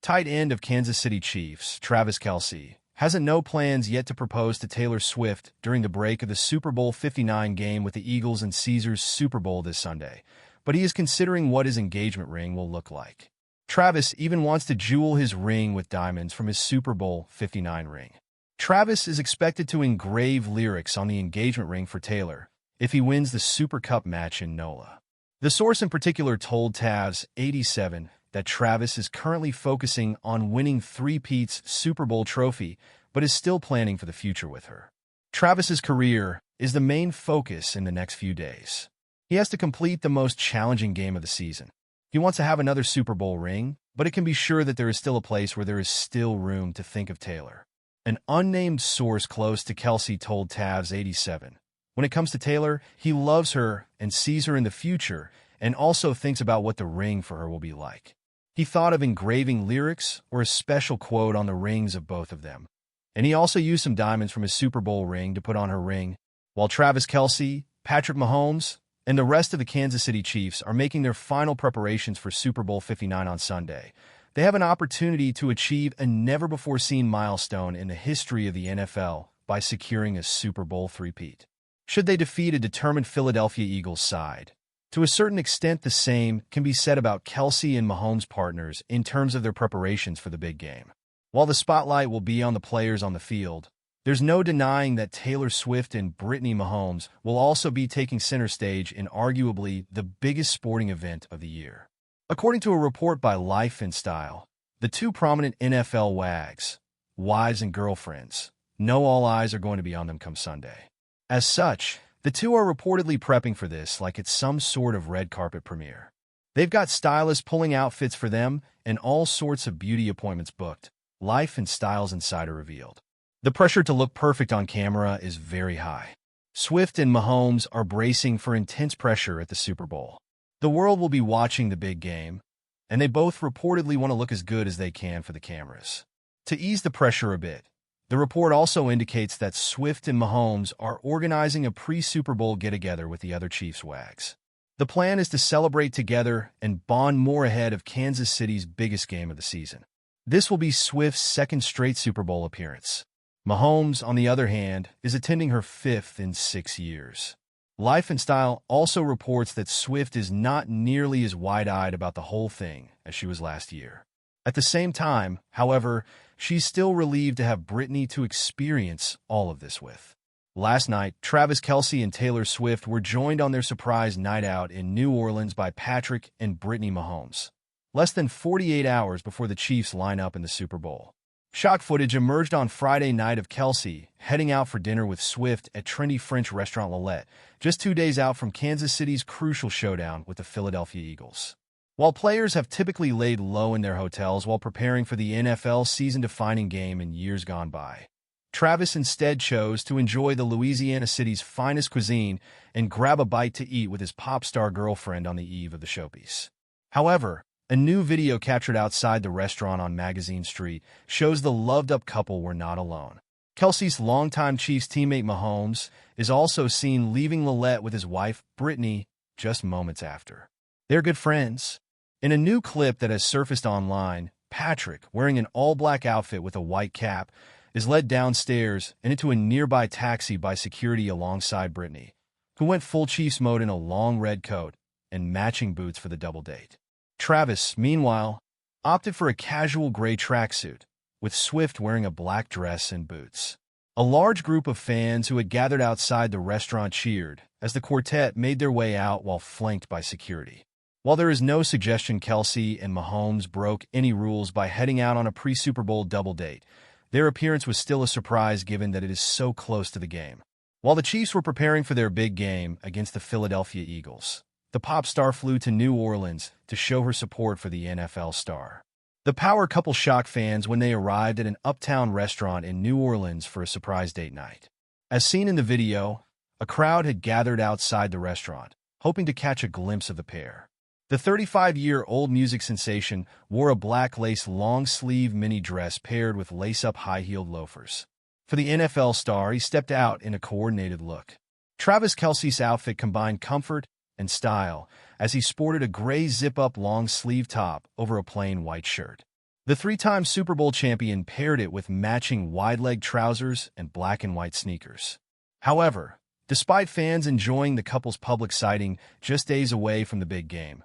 Tight end of Kansas City Chiefs, Travis Kelce, hasn't no plans yet to propose to Taylor Swift during the break of the Super Bowl 59 game with the Eagles and Caesars Super Bowl this Sunday, but he is considering what his engagement ring will look like. Travis even wants to jewel his ring with diamonds from his Super Bowl 59 ring. Travis is expected to engrave lyrics on the engagement ring for Taylor if he wins the Super Cup match in NOLA. The source in particular told Tavs 87 that Travis is currently focusing on winning three-peat's Super Bowl trophy, but is still planning for the future with her. Travis's career is the main focus in the next few days. He has to complete the most challenging game of the season. He wants to have another Super Bowl ring, but it can be sure that there is still a place where there is still room to think of Taylor. An unnamed source close to Kelce told Tavs 87. When it comes to Taylor, he loves her and sees her in the future, and also thinks about what the ring for her will be like. He thought of engraving lyrics or a special quote on the rings of both of them. And he also used some diamonds from his Super Bowl ring to put on her ring, while Travis Kelce, Patrick Mahomes, and the rest of the Kansas City Chiefs are making their final preparations for Super Bowl 59 on Sunday. They have an opportunity to achieve a never-before-seen milestone in the history of the NFL by securing a Super Bowl three-peat. Should they defeat a determined Philadelphia Eagles side? To a certain extent, the same can be said about Kelce and Mahomes' partners in terms of their preparations for the big game. While the spotlight will be on the players on the field, there's no denying that Taylor Swift and Brittany Mahomes will also be taking center stage in arguably the biggest sporting event of the year. According to a report by Life and Style, the two prominent NFL wags, wives and girlfriends, know all eyes are going to be on them come Sunday. As such, the two are reportedly prepping for this like it's some sort of red carpet premiere. They've got stylists pulling outfits for them and all sorts of beauty appointments booked, Life and Style's insider revealed. The pressure to look perfect on camera is very high. Swift and Mahomes are bracing for intense pressure at the Super Bowl. The world will be watching the big game, and they both reportedly want to look as good as they can for the cameras. To ease the pressure a bit, the report also indicates that Swift and Mahomes are organizing a pre-Super Bowl get-together with the other Chiefs wags. The plan is to celebrate together and bond more ahead of Kansas City's biggest game of the season. This will be Swift's second straight Super Bowl appearance. Mahomes, on the other hand, is attending her fifth in 6 years. Life and Style also reports that Swift is not nearly as wide-eyed about the whole thing as she was last year. At the same time, however, she's still relieved to have Brittany to experience all of this with. Last night, Travis Kelce and Taylor Swift were joined on their surprise night out in New Orleans by Patrick and Brittany Mahomes, less than 48 hours before the Chiefs line up in the Super Bowl. Shot footage emerged on Friday night of Kelce heading out for dinner with Swift at trendy French restaurant Lillet, just 2 days out from Kansas City's crucial showdown with the Philadelphia Eagles. While players have typically laid low in their hotels while preparing for the NFL season-defining game in years gone by, Travis instead chose to enjoy the Louisiana City's finest cuisine and grab a bite to eat with his pop star girlfriend on the eve of the showpiece. However, a new video captured outside the restaurant on Magazine Street shows the loved-up couple were not alone. Kelce's longtime Chiefs teammate Mahomes is also seen leaving Lillet with his wife, Brittany, just moments after. They're good friends. In a new clip that has surfaced online, Patrick, wearing an all-black outfit with a white cap, is led downstairs and into a nearby taxi by security alongside Brittany, who went full Chiefs mode in a long red coat and matching boots for the double date. Travis, meanwhile, opted for a casual gray tracksuit, with Swift wearing a black dress and boots. A large group of fans who had gathered outside the restaurant cheered as the quartet made their way out while flanked by security. While there is no suggestion Kelce and Mahomes broke any rules by heading out on a pre-Super Bowl double date, their appearance was still a surprise given that it is so close to the game. While the Chiefs were preparing for their big game against the Philadelphia Eagles, the pop star flew to New Orleans to show her support for the NFL star. The power couple shocked fans when they arrived at an uptown restaurant in New Orleans for a surprise date night. As seen in the video, a crowd had gathered outside the restaurant, hoping to catch a glimpse of the pair. The 35-year-old music sensation wore a black lace long-sleeve mini dress paired with lace-up high-heeled loafers. For the NFL star, he stepped out in a coordinated look. Travis Kelce's outfit combined comfort and style as he sported a gray zip-up long-sleeve top over a plain white shirt. The three-time Super Bowl champion paired it with matching wide-leg trousers and black and white sneakers. However, despite fans enjoying the couple's public sighting just days away from the big game,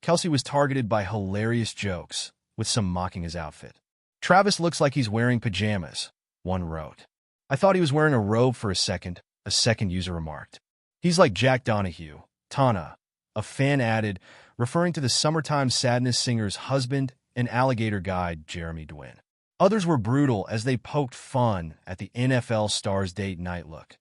Kelce was targeted by hilarious jokes, with some mocking his outfit. "Travis looks like he's wearing pajamas," one wrote. "I thought he was wearing a robe for a second user remarked. "He's like Jack Donahue, Tana," a fan added, referring to the Summertime Sadness singer's husband and alligator guide Jeremy Dwin. Others were brutal as they poked fun at the NFL star's date night look.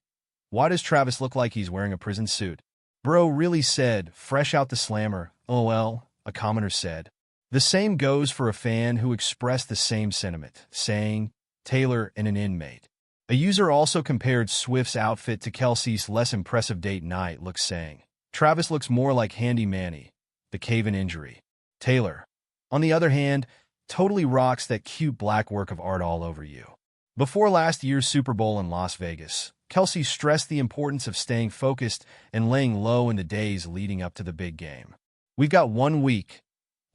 "Why does Travis look like he's wearing a prison suit? Bro really said, fresh out the slammer, LOL," a commenter said. The same goes for a fan who expressed the same sentiment, saying, "Taylor and an inmate." A user also compared Swift's outfit to Kelce's less impressive date night look, saying, "Travis looks more like Handy Manny, the cave-in injury. Taylor, on the other hand, totally rocks that cute black work of art all over you." Before last year's Super Bowl in Las Vegas, Kelce stressed the importance of staying focused and laying low in the days leading up to the big game. "We've got 1 week.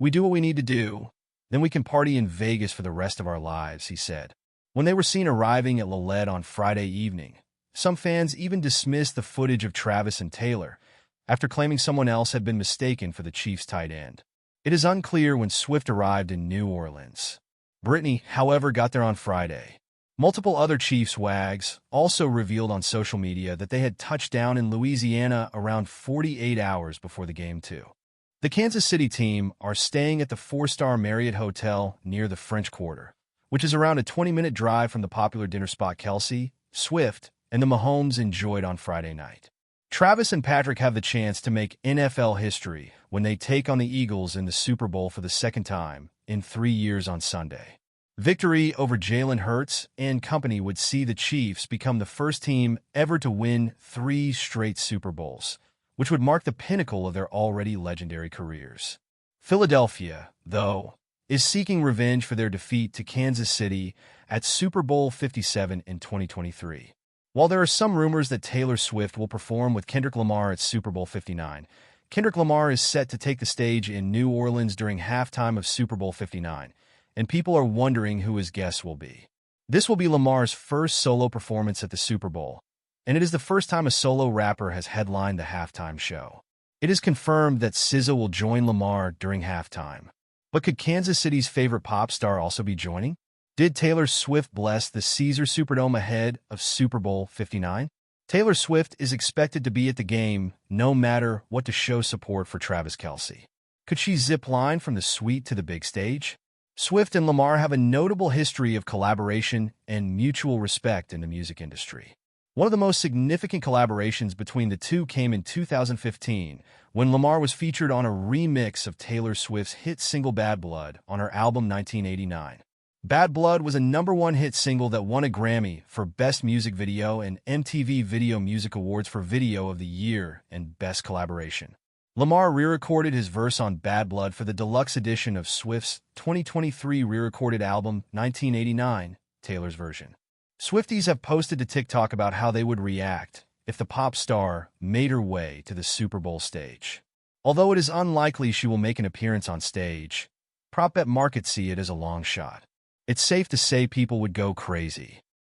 We do what we need to do, then we can party in Vegas for the rest of our lives," he said. When they were seen arriving at Lillette on Friday evening, some fans even dismissed the footage of Travis and Taylor after claiming someone else had been mistaken for the Chiefs' tight end. It is unclear when Swift arrived in New Orleans. Britney, however, got there on Friday. Multiple other Chiefs wags also revealed on social media that they had touched down in Louisiana around 48 hours before the game too. The Kansas City team are staying at the 4-star Marriott Hotel near the French Quarter, which is around a 20-minute drive from the popular dinner spot Kelce, Swift, and the Mahomes enjoyed on Friday night. Travis and Patrick have the chance to make NFL history when they take on the Eagles in the Super Bowl for the second time in 3 years on Sunday. Victory over Jalen Hurts and company would see the Chiefs become the first team ever to win 3 straight Super Bowls, which would mark the pinnacle of their already legendary careers. Philadelphia, though, is seeking revenge for their defeat to Kansas City at Super Bowl 57 in 2023. While there are some rumors that Taylor Swift will perform with Kendrick Lamar at Super Bowl 59, Kendrick Lamar is set to take the stage in New Orleans during halftime of Super Bowl 59, and people are wondering who his guests will be. This will be Lamar's first solo performance at the Super Bowl, and it is the first time a solo rapper has headlined the halftime show. It is confirmed that SZA will join Lamar during halftime. But could Kansas City's favorite pop star also be joining? Did Taylor Swift bless the Caesars Superdome ahead of Super Bowl 59? Taylor Swift is expected to be at the game no matter what to show support for Travis Kelce. Could she zip line from the suite to the big stage? Swift and Lamar have a notable history of collaboration and mutual respect in the music industry. One of the most significant collaborations between the two came in 2015, when Lamar was featured on a remix of Taylor Swift's hit single Bad Blood on her album 1989. Bad Blood was a #1 hit single that won a Grammy for Best Music Video and MTV Video Music Awards for Video of the Year and Best Collaboration. Lamar re-recorded his verse on Bad Blood for the deluxe edition of Swift's 2023 re-recorded album 1989, Taylor's version. Swifties have posted to TikTok about how they would react if the pop star made her way to the Super Bowl stage. Although it is unlikely she will make an appearance on stage, prop bet markets see it as a long shot. It's safe to say people would go crazy.